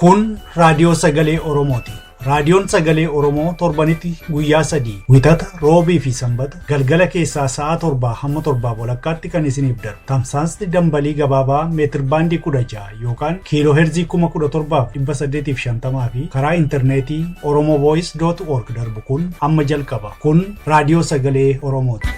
Kun raadiyoo sagalee Oromooti. Raadiyoon sagalee Oromoo torbanitti guyyaa 3 wixata, roobii fi sanbata galgala keessaa sa'a 7 hamma 7 walakkaatti kan isiniif darbu. Tamsaasni dambalii gabaabaa meetir baandii 16 yookaan kiiloo heerzii 17,850 fi karaa intarneetii oromovoice.org darbu kun amma jalqaba. Kun raadiyoo sagalee Oromooti.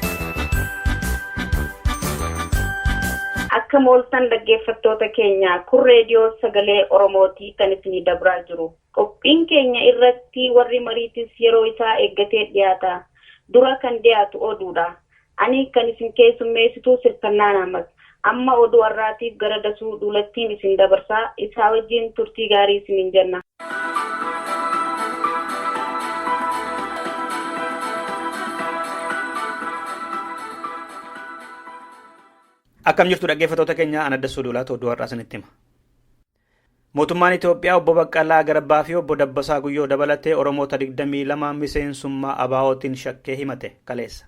Akka mooltan dhaggeeffattoota keenya kun reediyoo sagalee Oromooti kan isinii dabraa jiru. Qophiin keenya irratti warri mariitis yeroo isaa eeggatee dhiyaata. Dura kan dhiyaatu oduudha. Ani kan isin keessummeessituu Sirfannaa Naamas. Amma oduu har'aatiif gara dasuu duulattiin isin dabarsaa. Isaa wajjin turtii gaarii isiniin jenna. Akkam jirtu dhaggeeffattoota keenya ana Dassuu Duulaatu oduu har'aa isinitti hima. Mootummaan Itoophiyaa obbo Baqqalaa Garbaa fi obbo Dabbasaa Guyyoo dabalatee Oromoota 22 miseensummaa ABO'tiin shakkee himate kaleessa.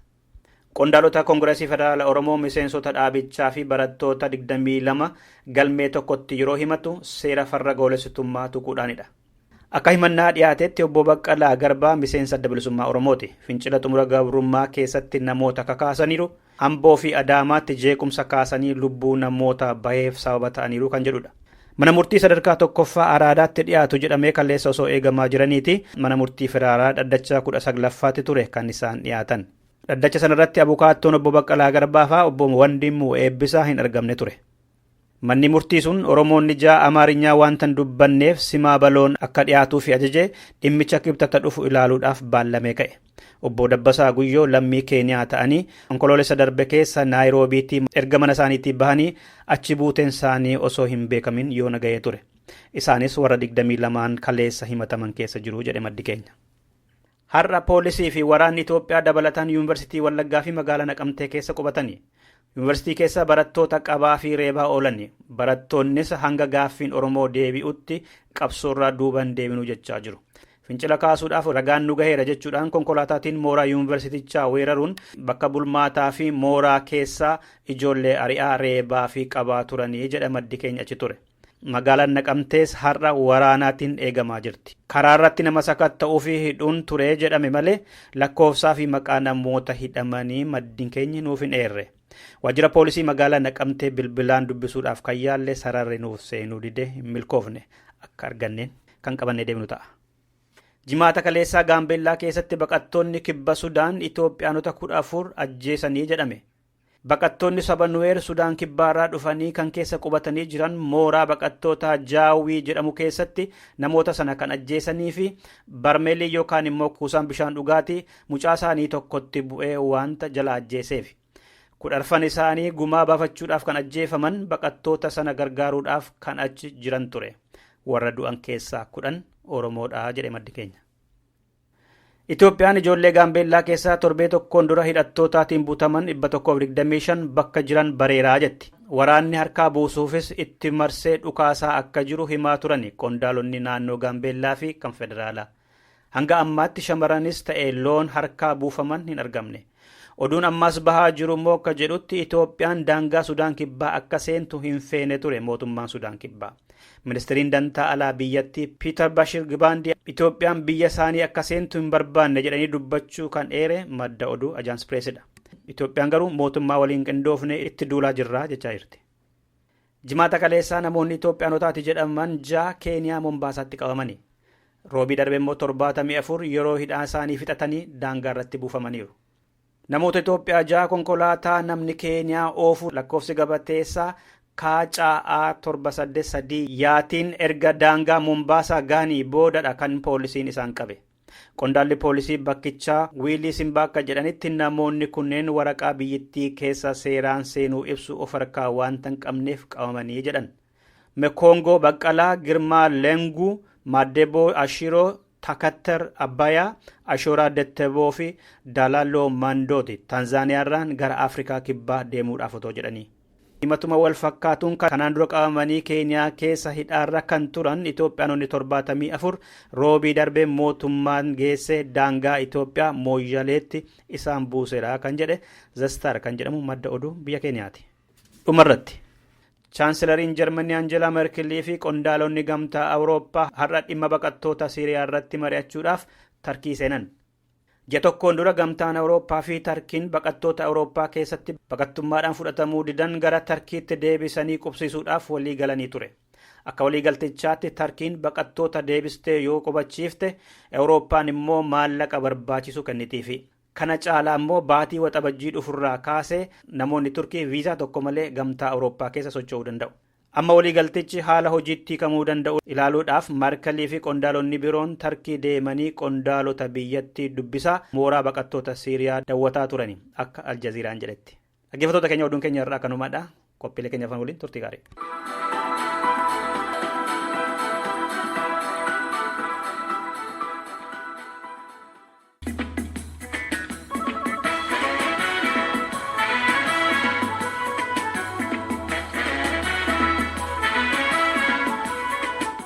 Qondaalota Koongireesii Federaala Oromoo miseensota dhaabichaa fi barattoota 22 galmee tokkotti yeroo himatu seera farra goolessitummaa tuquudhaanidha. Akka himannaa dhiyaatetti obbo Baqqalaa Garbaa miseensa adda bilisummaa Oromooti. Fincila xumura gabrummaa keessatti namoota kakaasaniiru. Amboo fi Adaamaatti jeequmsa kaasanii lubbuu namoota baheef sababa ta'aniiru kan jedhudha. Mana murtii sadarkaa tokkoffaa Araadaatti dhiyaatu jedhamee kaleessa osoo eegamaa jiraniiti. Mana murtii federaalaa dhaddacha 19ffaatti ture kan isaan dhiyaatan. Dhaddacha sanarratti abukaattoon obbo Baqqalaa Garbaa fi obbo Wandimuu Eebbisaa hin argamne ture. Manni murtii sun Oromoonni 6 Amaarinyaa waanta hin dubbanneef simaa baloon akka dhiyaatuuf ajajee dhimmicha kibxata dhufu ilaaluudhaaf baallamee ka'e. Obbo Dabbasaa Guyyoo lammii Keeniyaa ta'anii onkoloolessa darbe keessa Naayiroobiitti erga mana isaaniitti bahanii achi buuteen isaanii osoo hin beekamin yoona ga'ee ture. Isaanis warra 22 kaleessa himataman keessa jiru jedhe maddi keenya. Har'a poolisii fi waraanni Itoophiyaa dabalataan yuunivarsiitii Wallaggaa fi magaalaa Naqamtee keessa qubatanii. Yuunivarsiitii keessa barattoota qabaa fi reebaa oolan. Barattoonnis hanga gaaffiin Oromoo deebi'utti qabsoorraa duuban deebinuu jechaa jiru. Fincila kaasuudhaaf ragaan nu gaheera jechuudhaan konkolaataatiin mooraa yuunivarsiitichaa weeraruun bakka bulmaataa fi mooraa keessaa ijoollee ari'aa reebaa fi qabaa turanii jedha maddi keenya achi ture. Magaalaan Naqamtees har'a waraanaatiin eegamaa jirti. Karaa irratti nama sakatta'uu fi hidhuun ture jedhame malee lakkoofsaa fi maqaa namoota hidhamanii maddi keenya nuuf hin eerre. Waajjira poolisii magaalaa Naqamtee bilbilaan dubbisuudhaaf kan yaallee sararri nuuf seenuu dide hin milkoofne akka arganneen kan qabannee deemnu ta'a. Jimaata kaleessaa Gaambeellaa keessatti baqattoonni kibba Sudaan Itoophiyaanota 14 ajjeesanii jedhame. Baqattoonni saba Nuweer Sudaan kibbaarraa dhufanii kan keessa qubatanii jiran mooraa baqattoota Jaawii jedhamu keessatti namoota sana kan ajjeesanii fi barmeelii yookaan immoo kuusaan bishaan dhugaatii mucaa isaanii tokkotti bu'ee waanta jala ajjeeseef. 10 isaanii gumaa baafachuudhaaf kan ajjeefaman baqattoota sana gargaaruudhaaf kan achi jiran ture. Warra du'an keessaa 10 Oromoodha jedhe maddi keenya. Itoophiyaan ijoollee Gaambeellaa keessaa torbee tokkoon dura hidhattootaatiin butaman 125 bakka jiran bareeraa jetti. Waraanni harkaa buusuufis itti marsee dhukaasaa akka jiru himaa turani qondaalonni naannoo Gaambeellaa fi kan federaalaa. Hanga ammaatti shamaranis ta'e loon harkaa buufaman hin argamne. Oduun ammas bahaa jiru immoo akka jedhutti Itoophiyaan daangaa Sudaan kibbaa akka seentu hin feene ture mootummaan Sudaan kibbaa. Ministeriin dantaa alaa biyyattii Piiter Bashir Gibaandii Itoophiyaan biyya isaanii akka seentu hin barbaanne jedhanii dubbachuu kan eere madda oduu Ajaans Pireesidha. Itoophiyaan garuu mootummaa waliin qindoofne itti duulaa jirra jechaa jirti. Jimaata kaleessaa namoonni Itoophiyaanotaati jedhaman 6 Keeniyaa Mombaasaatti qabamani. Roobii darbe immoo 74 yeroo hidhaa isaanii fixatanii daangaa irratti buufamaniiru. Namoota Itoophiyaa 6 konkolaataa namni Keeniyaa oofu lakkoofsi gabateessaa Kaaca'aa 783 yaatiin erga daangaa Mombaasaa gaanii boodadha kan poolisiin isaan qabe. Qondaalli poolisii bakkichaa Wiilii Simbaakka jedhanitti namoonni kunneen waraqaa biyyattii keessa seeraan seenuu ibsu of harkaa waanta hin qabneef qabamanii jedhan. Mekoongoo Baqqalaa, Girmaa Lenguu, Maddeboo Ashiroo, Takattar Abbayaa, Ashooraa Detteboo fi Dalaloo Mandooti Tanzaaniyaarraan gara Afrikaa kibbaa deemuudhaaf otoo jedhanii. Himatuma wal fakkaatuun kanaan dura qabamanii Keeniyaa keessa hidhaarra kan turan Itoophiyaanonni 74 roobii darbee mootummaan geesse daangaa Itoophiyaa Mooyyaleetti isaan buuseera kan jedhe Zastar kan jedhamu madda oduu biyya Keeniyaati. Dhumarratti Chaansilariin Jarmanii Anjela Merkelii fi qondaalonni gamtaa Awurooppaa har'a dhimma baqattoota Siiriyaa irratti mari'achuudhaaf Tarkii seenan. Ji'a tokkoon dura gamtaan Awurooppaa fi Tarkiin baqattoota Awurooppaa keessatti baqattummaadhaan fudhatamuu didan gara Tarkiitti deebisanii qubsiisuudhaaf walii galanii ture. Akka waliigaltichaatti Tarkiin baqattoota deebistee yoo qubachiifte Awurooppaan immoo maallaqa barbaachisu kennitiifi. Kana caalaa immoo baatii waxabajjii dhufurraa kaasee namoonni Turkii viizaa tokko malee gamtaa Awurooppaa keessa socho'uu danda'u. Amma waliigaltichi haala hojiitti hiikamuu danda'u ilaaluudhaaf Merkelii fi qondaalonni biroon Tarkii deemanii qondaalota biyyattii dubbisaa mooraa baqattoota Siiriyaa daawwataa turani akka Aljaziiraan jedhetti. Dhaggeeffattoota keenya oduun keenya irraa kanumaadha. Qophiilee keenya afaan waliin turtii gaarii.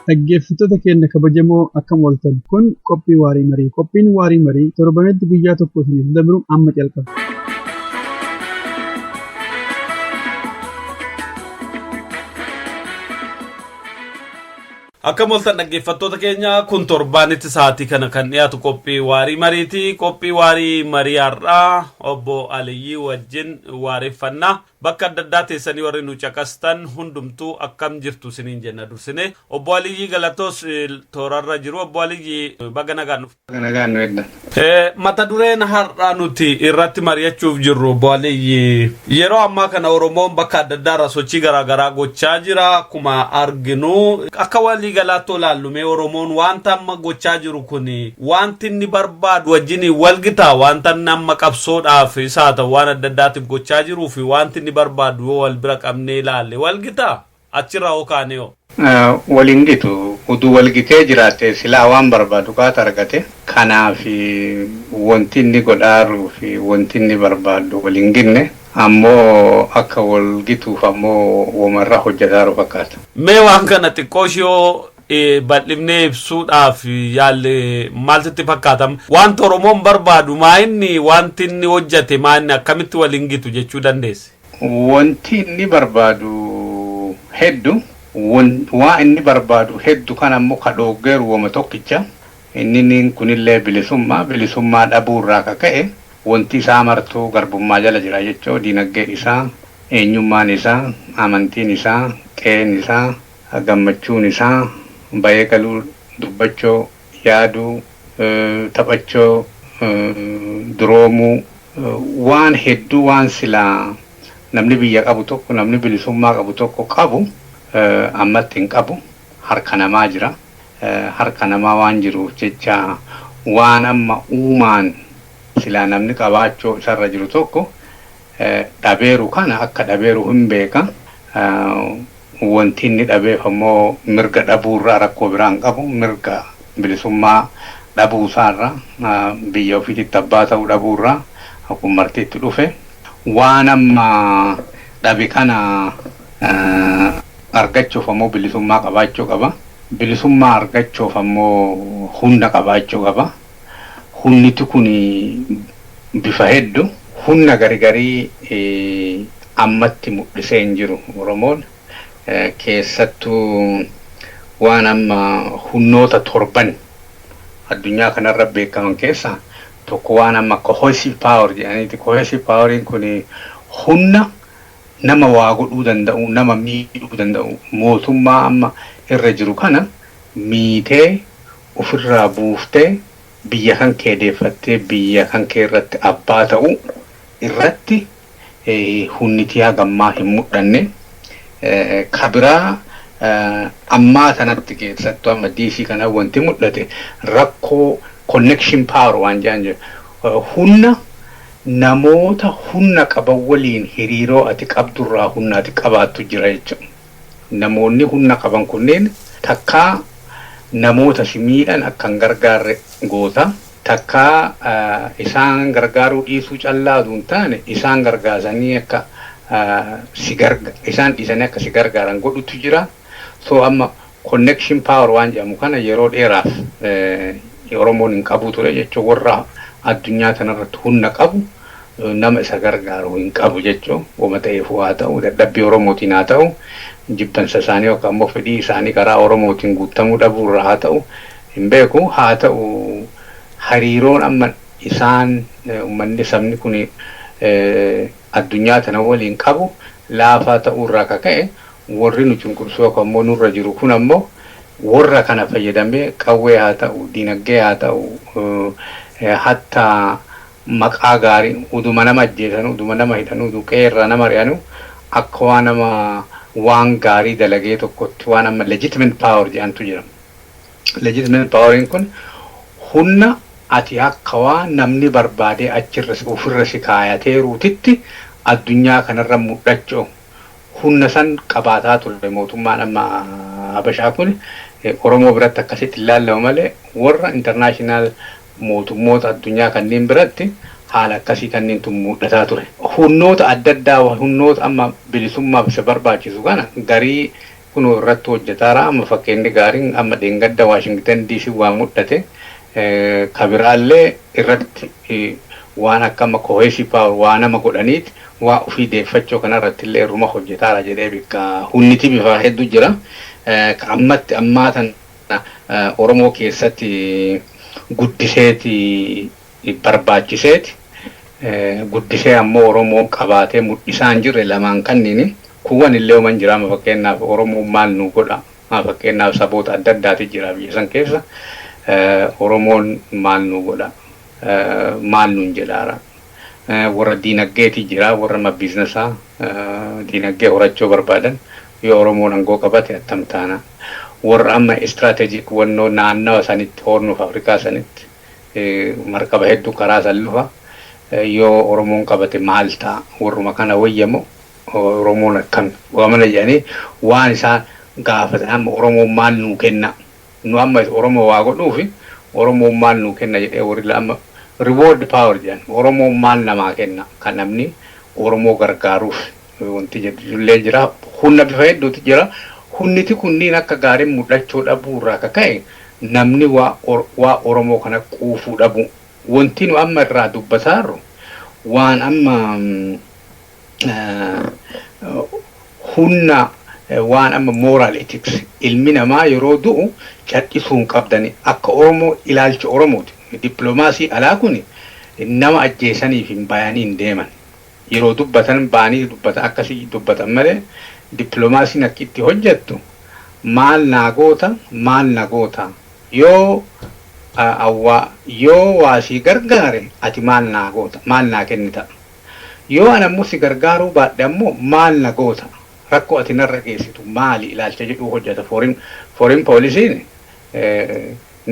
Dhaggeeffattoota keenya kabajamoo akkam ooltan kun qophii waarii marii. Qophiin waarii marii torbanetti guyyaa tokko isiniif dabru amma calqaba. Akkam ooltan dhaggeeffattoota keenya kun torbaanitti sa'aatii kana kan dhiyaatu qophii waarii mariiti. Qophii waarii marii har'aa obbo Aliyyii wajjin waareffannaa. Bakka adda addaa teessanii warri nu caqastan hundumtuu akkam jirtu isiniin jenna dursine. Obbo Aliyyii Galatoos toorarra jiru. Obbo Aliyyii baga nagaan dhufte. Baga nagaan nu edda. Mata dureen har'aa nuti irratti mari'achuuf jirru Obbo Aliyyii yeroo ammaa kana Oromoon bakka adda addaa sochii garaagaraa gochaa jira. Akkuma arginu akka walii galaatoo laallume Oromoon wanta amma gochaa jiru kun wanti inni barbaadu wajjin walgitaa wanta amma qabsoodhaaf isaa ta'u waan adda addaatiif gochaa jiruu fi wanti inni barbaadu yoo wal bira qabnee ilaalle walgitaa achirraa hookaane yoo. Waliin gitu uduu walgitee jiraate silaa waan barbaadu kaata argate kanaaf wanti inni godhaaru fi wanti inni barbaadu waliin ginne ammoo akka walgituuf ammoo wamarraa hojjetaaru fakkaata. Mee waan kana xiqqooshoo bal'ifnee ibsuudhaaf yaalle maaltitti fakkaatam wanti Oromoon barbaadu maa inni wanti inni hojjete maa inni akkamitti waliin gitu jechuu dandeesse? Wanti inni barbaadu hedduu waan inni barbaadu hedduu kan ammoo kadhoogeeru wama tokkicha inni kunillee bilisummaa dhabuurraa kaka'e wanti isaa martuu garbummaa jala jira jechoo diinagdee isaa eenyummaan isaa amantiin isaa qe'een isaa gammachuun isaa bayee galuu dubbachoo yaaduu taphachoo duroomuu waan hedduu waan silaa namni biyya qabu tokko namni bilisummaa qabu tokko qabu ammatti hin qabu harka namaa jira. Harka namaa waan jiruuf jecha waan amma uumaan silaa namni qabaachoo isarra jiru tokko dhabeeru kana akka dhabeeru hin beeka. Wanti inni dhabeef ammoo mirga dhabuurraa rakkoo biraan qabu mirga bilisummaa dhabuusaarra biyya ofiitti abbaa ta'uu dhabuurraa akkuma martiitti dhufe waan amma dhabe kana argachuuf ammoo bilisummaa qabaachuu qaba. Bilisummaa argachuuf ammoo humna qabaachuu qaba. Humniti kun bifa hedduu humna garigarii ammatti mul'isee hin jiru Oromoon. Keessattuu waan amma humnoota torban addunyaa kanarra beekaman keessa tokko waan amma cohesive power jedhaniiti. Cohesive poweriin kun humna nama waa godhuu danda'u nama miidhuu danda'u mootummaa amma irra jiru kana miitee ofirraa buuftee biyya kan kee deeffattee biyya kan kee irratti abbaa ta'u irratti humniti hagammaa hin mul'anne. Kabiraa ammaa sanatti keessattuu amma DC kana wanti mul'ate rakkoo connection power waan jedhan jiru. Humna namoota humna qaban waliin hiriiroo ati qabdurraa humna ati qabaattu jira jechuudha. Namoonni humna qaban kunneen takkaa namoota si miidhan akkan gargaarre goota. Takkaa isaan gargaaruu dhiisuu callaatu hin taane isaan gargaasanii akka isaan dhiisanii akka si gargaaran godhutu jira. So amma connection power waan jedhamu kana yeroo dheeraaf Oromoon hin qabu ture jechuudha. Warra addunyaa kanarratti humna qabu nama isa gargaaru hin qabu jechuun wama ta'eefuu haa ta'u dadhabbii Oromootiin haa ta'u jibbansa isaanii yookaan immoo fedhii isaanii karaa Oromootiin guutamuu dhabuurraa haa ta'u hin beeku haa ta'u hariiroon amma isaan uummanni sabni kun addunyaa tana waliin qabu laafaa ta'uurraa kaka'e warri nu cunqursuu yookaan immoo nurra jiru kun ammoo warra kana fayyadamee qawwee haa ta'u diinagdee haa ta'u hatta maqaa gaarii uduma nama ajjeesan uduma nama hidhan uduu qeerra nama ri'anu akka waan nama waan gaarii dalagee tokkotti waan amma legitimate power jedhantu jira. Legitimate poweriin kun humna ati akka waan namni barbaadee achirra ofirra si kaayateeruutitti addunyaa kanarra mul'achuu humna san qabaataa ture mootummaan amma Habashaa kun Oromoo biratti akkasitti ilaallama malee warra international mootummoota addunyaa kanneen biratti haala akkasii kanneen mul'ataa ture. Humnoota adda addaa humnoota amma bilisummaaf isa barbaachisu kana garii kun irratti hojjetaara amma fakkeenyi gaariin amma dheengadda Washington DC waan mul'ate kabiraallee irratti waan akka amma cohesive power waan nama godhaniiti waa ofii deeffachuu kanarratti illee irruma hojjetaara jedhee bikka hunniti bifa hedduu jira. Ammatti ammaatan Oromoo keessatti guddiseeti barbaachiseeti guddisee ammoo Oromoo qabaatee mul'isaan jirre lamaan kanneen kuwwan illee uuman jira fakkeenyaaf Oromoo maal nu godha fakkeenyaaf saboota adda addaati jira biyya san keessa Oromoon maal nu godha maal nuun jedhaara warra diinagdeeti jira warra ma biizinesaa diinagdee horachuu barbaadan yoo Oromoon aangoo qabate attam taana warra amma istiraatejik wannoo naannawa sanitti hornuuf Afrikaa sanitti markaba hedduu karaa sallufa yoo Oromoon qabate maal ta'a warruma kana wayyamoo Oromoon akkam waamana jedhanii waan isaan gaafatan amma Oromoon maal nuu kenna nu amma Oromoo waa godhuufi Oromoon maal nuu kenna jedhee warri amma reward power jedhan Oromoon maal namaa kenna kan namni Oromoo gargaaruuf wanti jedhullee jira humna bifa hedduutu jira. Hunniti kunniin akka gaariin mul'achuu dhabuurraa akka ka'e namni waa Oromoo kana quufuu dhabu. Wanti nu amma irraa dubbataarru waan amma humna waan amma moral ethics ilmi namaa yeroo du'u cadhisuu hin qabdani akka Oromoo ilaalcha Oromooti. Dippiloomaasii alaa kun nama ajjeesaniif hin bayanii hin deeman. Yeroo dubbatan baanii dubbatan akkasii dubbatan malee dippiloomaasiin akka itti hojjettu maal nagoota yoo waasii gargaare ati maal nagoota maal naa kennita yoo anammoo si gargaaruu baadhe ammoo maal nagoota rakkoo ati narra geessitu maali ilaalcha jedhu hojjeta foreign policy'n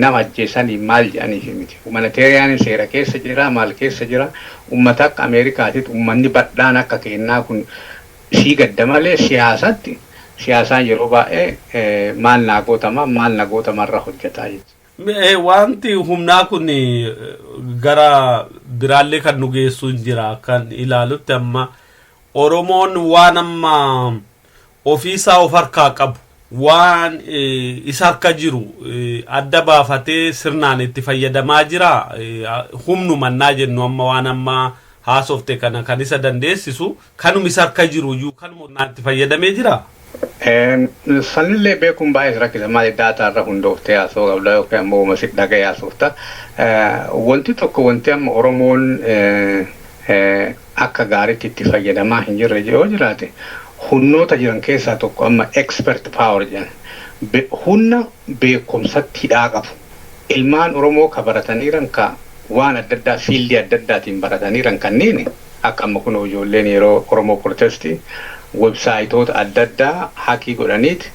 nama ajjeesanii maal jedhaniif miti humanitarian seera keessa jira maal keessa jira ummata akka Ameerikaatitti ummanni badhaan akka kennaa kun sii gadda malee siyaasaan yeroo baay'ee maal nagootamarra hojjetaa jechuudha. Wanti humnaa kun gara biraallee kan nu geessu jira kan ilaalutti amma Oromoon waan amma ofiisaa of harkaa qabu waan isa harka jiru adda baafatee sirnaan itti fayyadamaa jira humnumannaa jennu amma waan amma haasofte kana kan isa dandeessisu kanuma isa harka jiru iyyuu kanuma itti fayyadamee jira. Sanillee beekuun baay'ee rakkisa maali daataa irra hundooftee haasoo qabda yookaan ammoo masit dhaga'ee haasofta. Wanti tokko wanti amma Oromoon akka gaariitti itti fayyadamaa hin jirre yoo jiraate humnoota jiran keessaa tokko amma expert power jedhan humna beekumsatti hidhaa qabu. Ilmaan Oromoo ka barataniiran ka waan adda addaa fiildii adda addaatiin barataniiran kanneen akka amma kun ijoolleen yeroo Oromoo protestii websaayitoota adda addaa hakii godhaniiti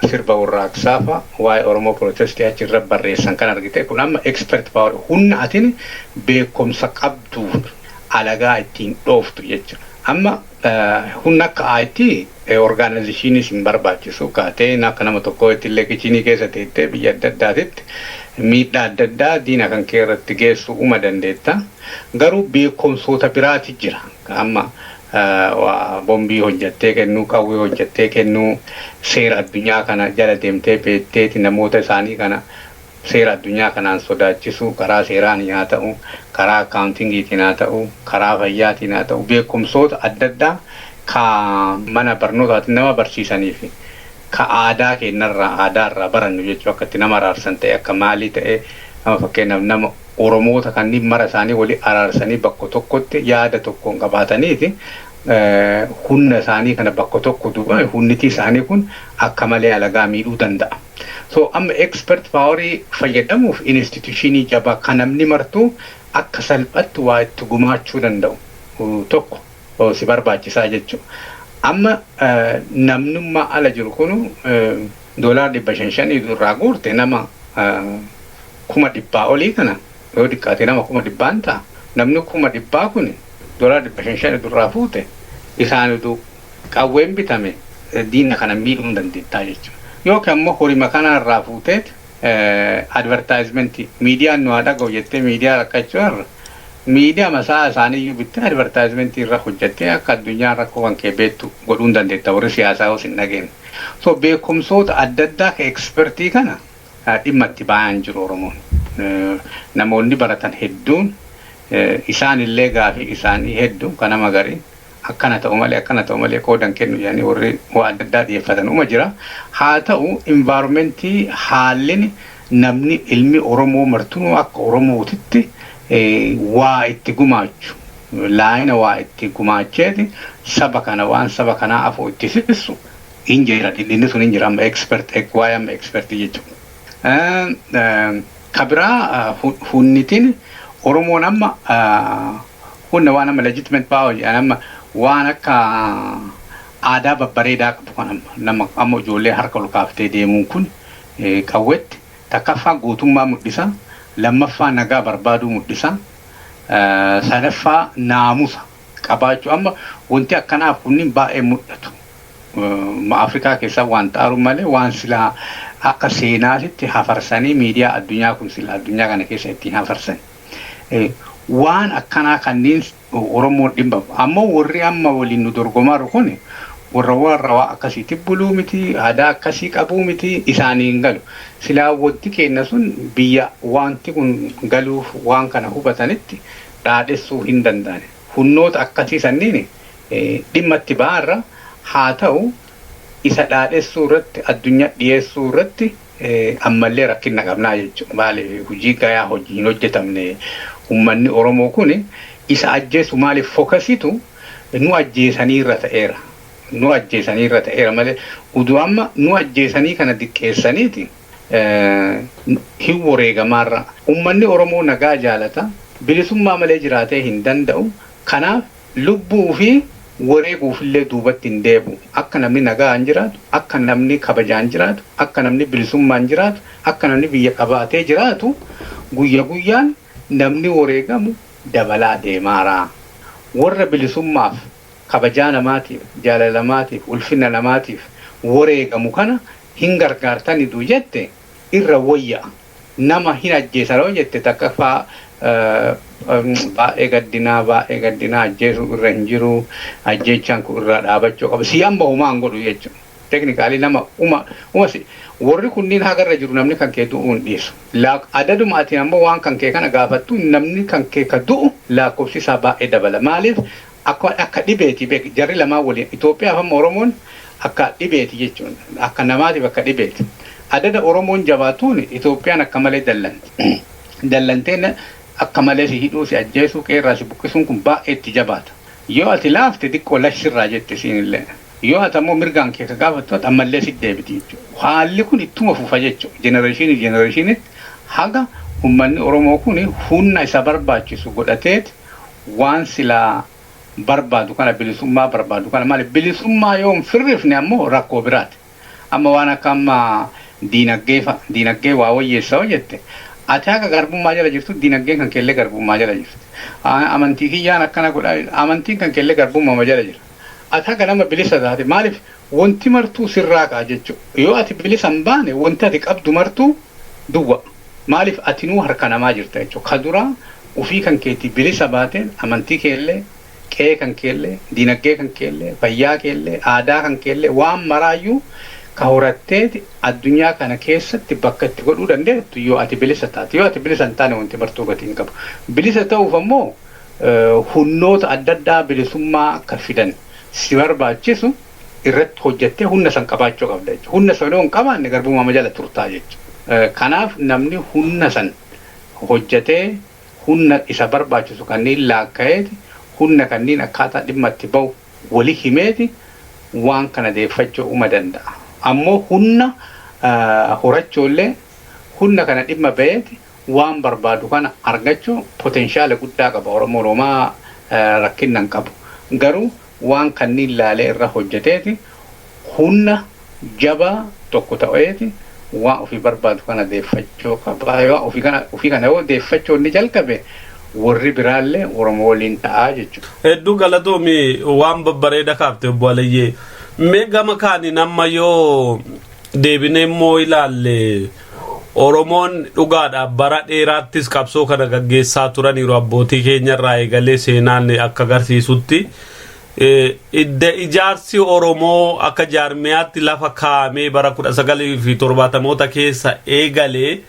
sirba warraaqsaafa waa'ee Oromoo protestii achirra barreessan kan argite kun amma expert power humna atin beekumsa qabduun alagaa ittiin dhooftu jechuudha. Amma humna akka IT organizationis hin barbaachisu kaateen akka nama tokko illee kichinii keessa teettee biyya adda addaatitti miidhaa adda addaa diina kan kee irratti geessu uma dandeetta. Garuu beekumsoota biraati jira. Amma bombii hojjettee kennuu qawwee hojjettee kennuu seera addunyaa kana jala deemtee beekteeti namoota isaanii kana seera addunyaa kanaan sodaachisu karaa seeraan haa ta'u karaa akkaawuntingiitiin haa ta'u karaa fayyaatiin haa ta'u beekumsoota adda addaa ka mana barnootaatiin nama barsiisanii fi ka aadaa aadaarraa barannu jechuu akka itti nama araarsan ta'e akka maalii ta'e fakkeenyaaf nama Oromoota kanneen mara isaanii walii araarsanii bakka tokkotti yaada tokkoon qabaataniiti humna isaanii kana bakka tokko duuba humniti isaanii kun akka malee alagaa miidhuu danda'a. So amma expert powerii fayyadamuuf institutionii jabaa kan namni martuu akka salphatti waa itti gumaachuu danda'u tokko si barbaachisaa jechuudha. Amma namnummaa ala jiru kunu $500 irraa guurte nama 1,100 olii kana yoo xiqqaate nama 1,100 ta'a. Namni 1,100 kun $500 irraa fuute isaanitu qawween bitame diina kana miidhuu dandeettaa jechuudha. Yookaan immoo horii kanarraa fuuteet advertisement miidiyaan nu dhaga'u jettee miidiyaa rakkachuu irra miidiyaa masaa isaaniiyyuu bittee advertisement irra hojjettee akka addunyaan rakkoo kan kee beektu godhuu dandeetta warri siyaasaa yoo sin dhageenye. So beekumsoota adda addaa ka ekspertii kana dhimma itti ba'an jiru Oromoon. Namoonni baratan hedduun isaanillee gaafii isaanii hedduu kan nama garii akkana ta'u malee qoodan kennu yaani warri waa adda addaa dhiyeeffatan jira. Haa ta'u environmentii haalli namni ilmi Oromoo martuu akka Oromootitti waa itti gumaachu laayina waa itti gumaacheeti saba kana waan saba kanaa afoo itti fixu injira inni sun injira amma expert waa'ee amma expert jechuudha. Kabiraa hunnitiin Oromoon amma hunna waan amma legitimate power amma waan akka aadaa babbareedaa qabu kan nama amma ijoollee harka lukaaftee deemuun kun qawwetti takkaffaa gootummaa mul'isa lammaffaa nagaa barbaaduu mul'isa sadaffaa naamusa qabaachuu amma wanti akkanaaf kunniin baay'ee mul'atu. Afrikaa keessa waan xaaru malee waan silaa akka seenaatitti hafarsanii miidiyaa addunyaa kun silaa addunyaa kana keessa ittiin hafarsan. Waan akkanaa kanneen Oromoon dhimma ammoo warri amma waliin nu dorgomaa kun warra waa akkasiitti buluu miti aadaa akkasii qabuu miti isaaniin galu silaa wanti kenna sun biyya wanti kun galuuf waan kana hubatanitti dhaadhessuu hin danda'an hunnoota akkasii sanniin dhimma itti ba'arra haa ta'u isa dhaadhessuu irratti addunyaa dhiyeessuu irratti ammallee rakkina qabnaa jechuudha. Maaliif hojii gayaa hojii hin hojjetamne ummanni Oromoo kun isa ajjeesu maaliif fokasitu nu ajjeesanii irra ta'eera. Nu ajjeesanii irra ta'eera malee uduu amma nu ajjeesanii kana diqqeessaniiti hin wareegamaarra. Ummanni Oromoo nagaa jaalata bilisummaa malee jiraatee hin danda'u. Kanaaf lubbuu fi wareeguufillee duubatti hin deebi'u. Akka namni nagaan jiraatu, akka namni kabajaan jiraatu, akka namni bilisummaan jiraatu, akka namni biyya qabaatee jiraatu guyya guyyaan namni wareegamu dabalaa deemaara. Warra bilisummaaf kabajaa namaatiif, jaalala namaatiif, ulfina namaatiif wareegamu kana hin gargaartanitu jette irra wayya. Nama hin ajjeesanoo jette takka faa baay'ee gaddinaa ajjeesuu irra hin jiru ajjeechaan kun irraa dhaabachuu qaba. Si amma humaan godhu jechuudha. Teknikaalii nama warri kunniin hagarra jiru namni kan kee du'uu hin dhiisu. Adaduma ati ammoo waan kan kee kana gaafattu namni kan kee ka du'u lakkoofsi isaa baay'ee dabala. Maaliif akka dhibeeti beek jarri lamaa waliin Itoophiyaa fi Oromoon akka dhibeeti jechuudha. Akka namaatiif akka dhibeeti. Adada Oromoon jabaatuun Itoophiyaan akka malee dallanti. Dallanteen akka malee si hidhuu si ajjeesuu qeerraa si buqqisuun kun baay'ee itti jabaata. Yoo ati laafte xiqqoo lashirraa jette siinillee. Yoo ati ammoo mirgaan kee ka gaafattu ammallee si deebiti jechuudha. Haalli kun ittuma fufa jechuudha. Jenereeshiniitti haga ummanni Oromoo kun humna isa barbaachisu godhateet waan silaa barbaadu kana bilisummaa barbaadu kana maali bilisummaa yoo hin firrifne ammoo rakkoo biraati. Amma waan akka amma diinaggee waa wayyeessaa jette. Ati akka garbummaa jala jirtu diinaggeen kan keellee garbummaa jala jirti. Amantii kiyyaan akkana godhaa amantiin kan keellee garbummaa jala jira. Ati akka nama bilisa taate maaliif wanti martuu sirraa ka'a jechuudha. Yoo ati bilisa hin baane wanti ati qabdu martuu duwwa. Maaliif ati nuu harka namaa jirta jechuudha. Ka duraa ofii kan keetii bilisa baateen amantii keellee qe'ee kan keellee diinaggee kan keellee fayyaa keellee aadaa kan keellee waan maraayyuu ka horatteeti addunyaa kana keessatti bakka itti godhuu dandeettu yoo ati bilisa taate. Yoo ati bilisa hin taane wanti martuu gatii hin qabu. Bilisa ta'uuf ammoo humnoota adda addaa bilisummaa akka fidan si barbaachisu irratti hojjettee humna san qabaachuu qabda jechuudha. Humna san yoo hin qabaanne garbummaa jala turtaa jechuudha. Kanaaf namni humna san hojjetee humna isa barbaachisu kanneen laakka'eeti humna kanneen akkaataa dhimma itti bahu wali himeeti waan kana deeffachuu danda'a. Ammoo humna horachoollee humna kana dhimma ba'eeti waan barbaadu kana argachuu potenshaala guddaa qaba. Oromoo Oromaa rakkinnan qabu. Garuu waan kanneen laalee irra hojjeteeti humna jabaa tokko ta'eeti waan ofii barbaadu kana deeffachuu qaba. Ofii kana yoo deeffachuu inni jalqabe warri biraallee Oromoo waliin ta'aa jechuudha. Hedduu galatoomii waan babbareeda kaafte obbo Alayyee. Mee gama kaaniin amma yoo deebinee immoo ilaalle Oromoon dhugaadhaaf bara dheeraattis qabsoo kana gaggeessaa turaniiru abbootii keenyarraa eegalee seenaan akka agarsiisutti. Ijaarsi Oromoo akka jaarmiyaatti lafa kaa'amee bara 1970moota keessa eegalee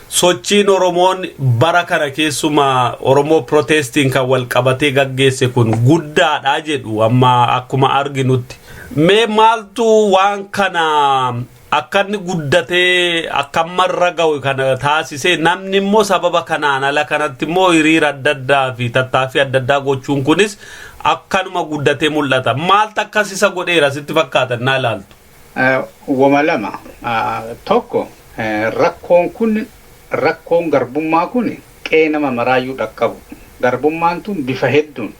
sochiin Oromoon bara kana keessumaa Oromoo protestiin kan wal qabatee gaggeesse kun guddaadha jedhu amma akkuma arginutti. Mee maaltu waan kana akka inni guddatee akkamarra ga'u kana taasisee namni immoo sababa kanaan ala kanatti immoo hiriira adda addaa fi tattaaffii adda addaa gochuun kunis akkanuma guddatee mul'ata. Maaltu akkas isa godheera sitti fakkaatan naa ilaaltu? Wama lama. Tokko rakkoon garbummaa kun qe'ee nama maraayyuu dhaqqabu. Garbummaan tun bifa hedduun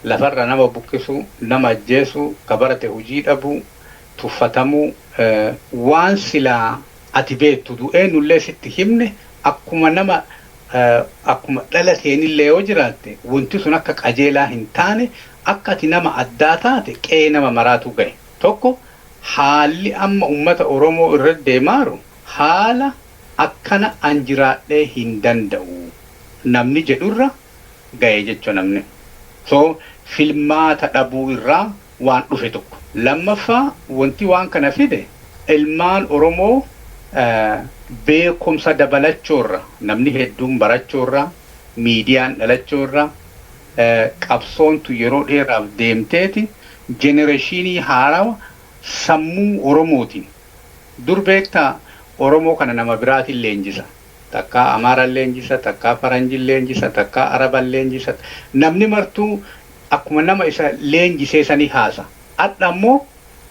lafarra nama buqqisuu, nama ajjeesuu, kabarate hojii dhabuu, tuffatamuu, waan silaa ati beektu du'eenullee sitti himne akkuma nama akkuma dhalateenillee yoo jiraatte wanti sun akka qajeelaa hin taane akka ati nama addaa taate qe'ee nama maraatu ga'e. Tokko haalli amma ummata Oromoo irra deemaaru haala akkana an jiraadhee hin danda'u namni jedhurra ga'e jechuudha namni. So filmaata dhabuu irraa waan dhufe tokko. Lammaffaa wanti waan kana fide ilmaan Oromoo beekumsa dabalachoorra namni hedduun barachoorra miidiyaan dhalachoorra qabsoontu yeroo dheeraaf deemteeti jenereeshinii haarawa sammuu Oromootiin dur beektaa Oromoo kana nama biraatiin leenjisa. Takka Amaaraan leenjisa, takka Faranjiin leenjisa, takka Arabaan leenjisa. Namni martuu akkuma nama isa leenjisee sanii haasa. Adda ammoo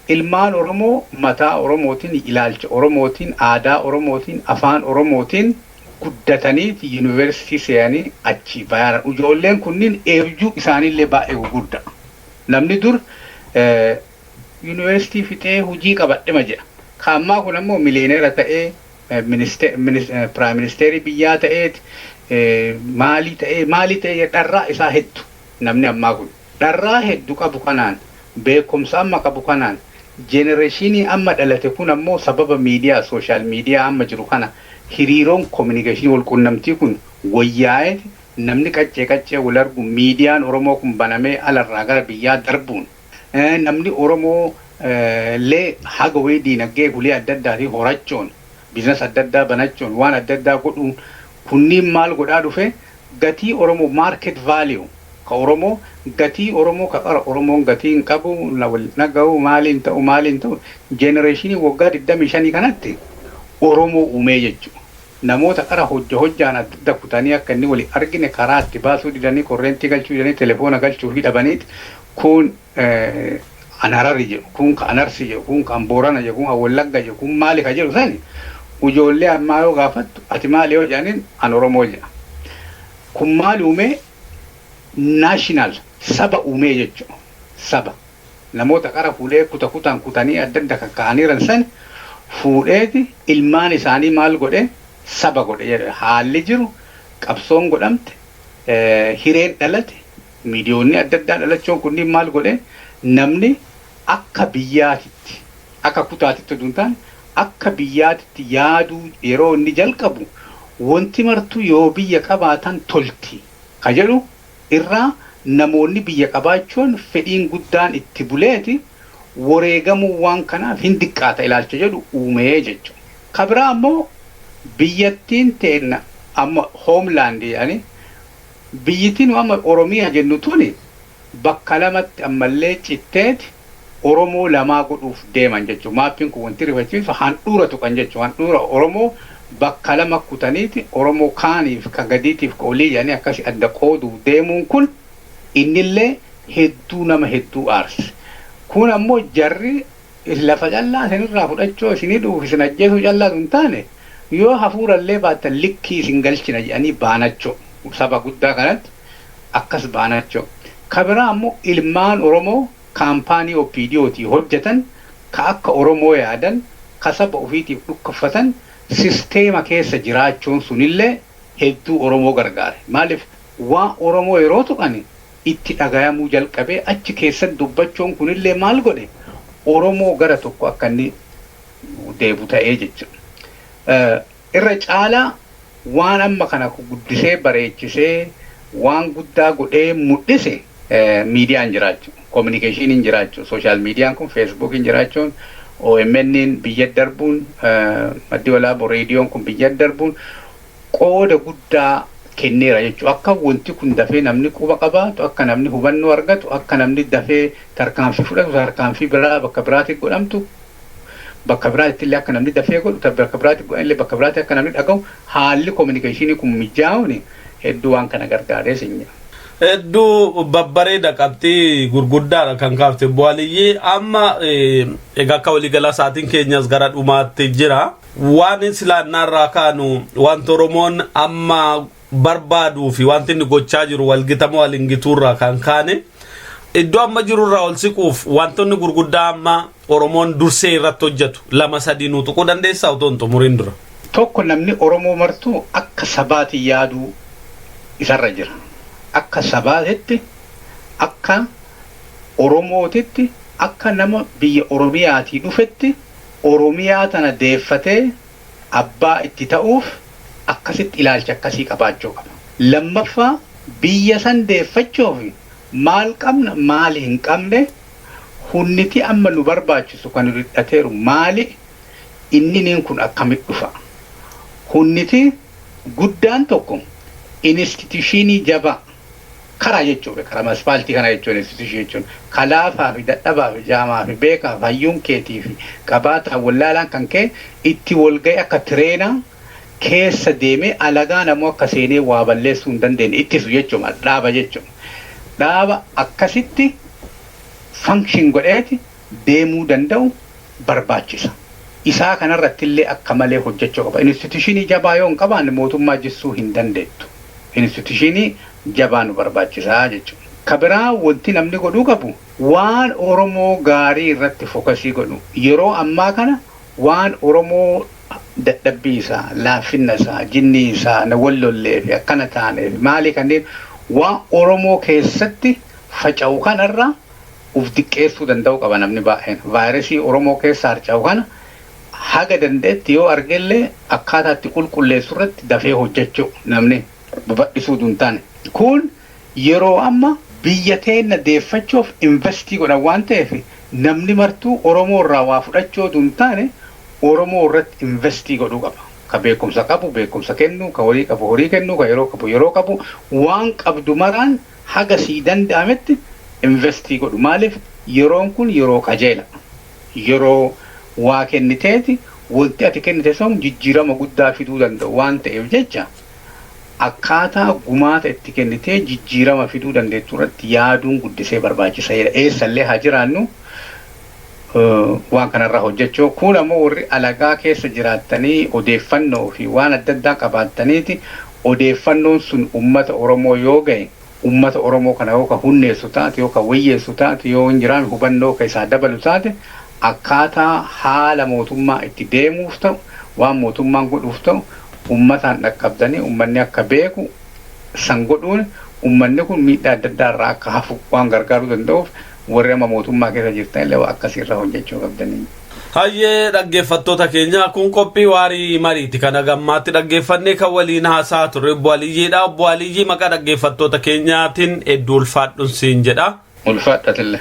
ilmaan Oromoo mataa Oromootiin ilaalcha Oromootiin aadaa Oromootiin afaan Oromootiin guddatanii yuunivarsiitii seenanii achi bayan. Ijoolleen kunniin eebjuu isaaniillee baay'ee gugudda. Namni dur yuunivarsiitii fixee hojii qabadhema jedha. Kaammaa kun ammoo miliyooneera ta'ee Prime Ministeerii biyyaa ta'eeti maalii ta'ee dharraa isaa heddu namni ammaa kun. Dharraa heddu qabu kanaan beekumsa amma qabu kanaan jenereeshinii amma dhalate kun ammoo sababa miidiyaa sooshaal miidiyaa amma jiru kana hiriiroon koominikeeshinii wal quunnamtii kun wayyaa'ee namni qaccee wal argu miidiyaan Oromoo kun banamee alarraa gara biyyaa darbuun namni Oromoo lee haga wayii diinagdee gulee adda addaatii horachuun biizines adda addaa banachuun waan adda addaa godhuun kunniin maal godhaa dhufe gatii Oromoo market value ka Oromoo gatii Oromoo ka qara Oromoon gatii hin qabu naga'u maaliin ta'u jenereeshinii waggaa 25 kanatti Oromoo uumee jechuudha. Namoota qara hojjaan adda adda kutanii akka inni wali argine karaa itti baasuu didanii korreentii galchuu didanii telefoona galchuu fi dhabaniiti kun anarari jedhu kun ka anarsi jedhu kun ka amboorana jedhu kun awwallagga jedhu kun maali ka jedhu sani ijoollee ammaa yoo gaafattu ati maali yoo jedhaniin an Oromoo jedha. Kun maal uumee naashinaal saba uumee jechuudha. Saba namoota qara fuudhee kutaan kutanii adda adda kakka'aniiran san fuudheeti ilmaan isaanii maal godhe saba godhe jedhe haalli jiru qabsoon godhamte hireen dhalate miidiyoonni adda addaa dhalachuun kunniin maal godhe namni akka biyyaatitti akka kutaatitti duntaan akka biyyaatitti yaaduu yeroo inni jalqabu wanti martuu yoo biyya qabaatan tolti ka jedhu irraa namoonni biyya qabaachuun fedhiin guddaan itti buleeti wareegamuu waan kanaaf hin diqqaata ilaalcha jedhu uumee jechuudha. Kabiraa ammoo biyyattiin teenna amma hoomlaandii yani biyyittiin amma Oromiyaa jennu tuni bakka lamatti ammallee citteeti Oromoo lamaa godhuuf deeman jechuudha. Maappiin kun wanti rifachiisu handhuura tuqan jechuudha. Handhuura Oromoo bakka lama kutaniiti Oromoo kaaniif kan gadiitiif ka olii yani akkasi adda qooduuf deemuun kun innillee hedduu nama hedduu aarse. Kun ammoo jarri lafa callaa isinirraa fudhachoo isinii dhuuf isin ajjeesuu callaa hin taane yoo hafuurallee baattan likkii isin galchina jedhanii baanachoo saba guddaa kanatti akkas baanachoo. Kabiraa ammoo ilmaan Oromoo kaampaanii OPDOtii hojjetan ka akka Oromoo yaadan ka saba ofiitiif dhukkufatan sisteema keessa jiraachuun sunillee hedduu Oromoo gargaare. Maaliif waan Oromoo yeroo tuqani itti dhagayamuu jalqabee achi keessatti dubbachuun kunillee maal godhe Oromoo gara tokko akka inni deebu ta'ee jechuudha. Irra caalaa waan amma kana guddisee bareechisee waan guddaa godhee mul'ise miidiyaan jiraachuu, kominikeeshiniin jiraachuu, sooshaal miidiyaan kun feesbuukiin jiraachuun, OMN'n biyya darbuun, maddi walaaboo reediyoon kun biyya darbuun qooda guddaa kenneera jechuudha. Akka wanti kun dafee namni quba qabaatu, akka namni hubannoo argatu, akka namni dafee tarkaanfii fudhatu, tarkaanfii biraa bakka biraatti godhamtu, bakka biraatti illee akka namni dafee godhu, bakka biraatti godhanillee bakka biraatti akka namni dhagahu haalli kominikeeshinii kun mijaa'uun hedduu waan kana gargaaree sinya. Hedduu babbareeda qabxii gurguddaadha kan kaafte Bu'aaliyyii amma egaa akka waliigalaa sa'aatiin keenyas gara dhumaatti jira. Waan islaannaarraa kaanu wanta Oromoon amma barbaaduu fi wanti inni gochaa jiru walgitama walingituurraa kan kaane iddoo amma jirurraa ol siquuf wantoonni gurguddaa amma Oromoon dursee irratti hojjetu lama sadii nuu tuquu dandeessaa otoo hin xumuriin dura. Tokko namni Oromoo martuu akka sabaatti yaaduu isarra jira. Akka sabaatitti, akka Oromootitti, akka nama biyya Oromiyaatii dhufetti Oromiyaa tana deeffatee abbaa itti ta'uuf akkasitti ilaalcha akkasii qabaachuu qaba. Lammaffaa biyya san deeffachuuf maal qabna maal hin qabne hunniti amma nu barbaachisu kan hidhateeru maali inni kun akkamitti dhufa. Hunniti guddaan tokko instituushinii jabaa karaa jechuudha. Karaa asfaaltii kana jechuudha instituushinii jechuun kalaafaa fi dadhabaa fi jaamaa fi beekaa fi hayyuun keetii fi qabaataa wallaalaan kan ka'e itti walga'e akka tireenaa keessa deemee alagaa namoo akka seenee waa balleessuu hin dandeenye ittisu jechuudha. Dhaaba jechuudha. Dhaaba akkasitti function godheeti deemuu danda'u barbaachisa. Isaa kanarratti illee akka malee hojjechuu qaba. Instituushinii jabaa yoo hin qabaanne mootummaa jissuu hin dandeettu. Instituushinii jabaa nu barbaachisaa jechuudha. Kabiraa wanti namni godhuu qabu waan Oromoo gaarii irratti fookasii godhu. Yeroo ammaa kana waan Oromoo dadhabbii isaa, laafinna isaa, jinnii isaa, na wallollee fi akkana taaneef maali kanneen waan Oromoo keessatti faca'u kanarraa uf diqqeessuu danda'u qaba namni baay'een. Vaayirasii Oromoo keessa harca'u kana haga dandeetti yoo argellee akkaataa itti qulqulleessu irratti dafee hojjechuu namni babal'isuu hin taane. Kun yeroo amma biyya teenya deeffachuuf investii godhan waan ta'eef namni martuu Oromoo irraa waa fudhachuu hin taane Oromoo irratti investii godhuu qaba. Ka beekumsa qabu beekumsa kennu, ka horii qabu horii kennu, ka yeroo qabu waan qabdu maraan haga sii danda'ametti investii godhu. Maaliif yeroon kun yeroo qajeela. Yeroo waa kenniteeti wanti ati kennite sun jijjiirama guddaa fiduu danda'u waan ta'eef jecha akkaataa gumaata itti kennitee jijjiirama fiduu dandeettu irratti yaaduun guddisee barbaachisaadha. Eessallee haa jiraannu waan kanarraa hojjechuu. Kun ammoo warri alagaa keessa jiraattanii odeeffannoo fi waan adda addaa qabaattaniiti odeeffannoon sun uummata Oromoo yoo ga'e uummata Oromoo kana yoo ka hunneessu taate yoo ka wayyeessu taate yoo hin jiraan hubannoo ka isaa dabalu taate akkaataa haala mootummaa itti deemuuf ta'u waan mootummaan godhuuf ta'u uummataan dhaqqabdanii uummanni akka beeku san godhuun uummanni kun miidhaa adda addaa irraa akka hafu waan gargaaruu danda'uuf warri amma mootummaa keessa jirtan illee akkasiirra hojjechuu qabdanii. Hayyee dhaggeeffattoota keenya kun qophii waarii mariiti kana gammaatti dhaggeeffannee kan waliin haasaa turre Bu'aaliyyiidha. Bu'aaliyyii maqaa dhaggeeffattoota keenyaatiin hedduu ulfaadhuun siin jedha. Ulfaadhatillee.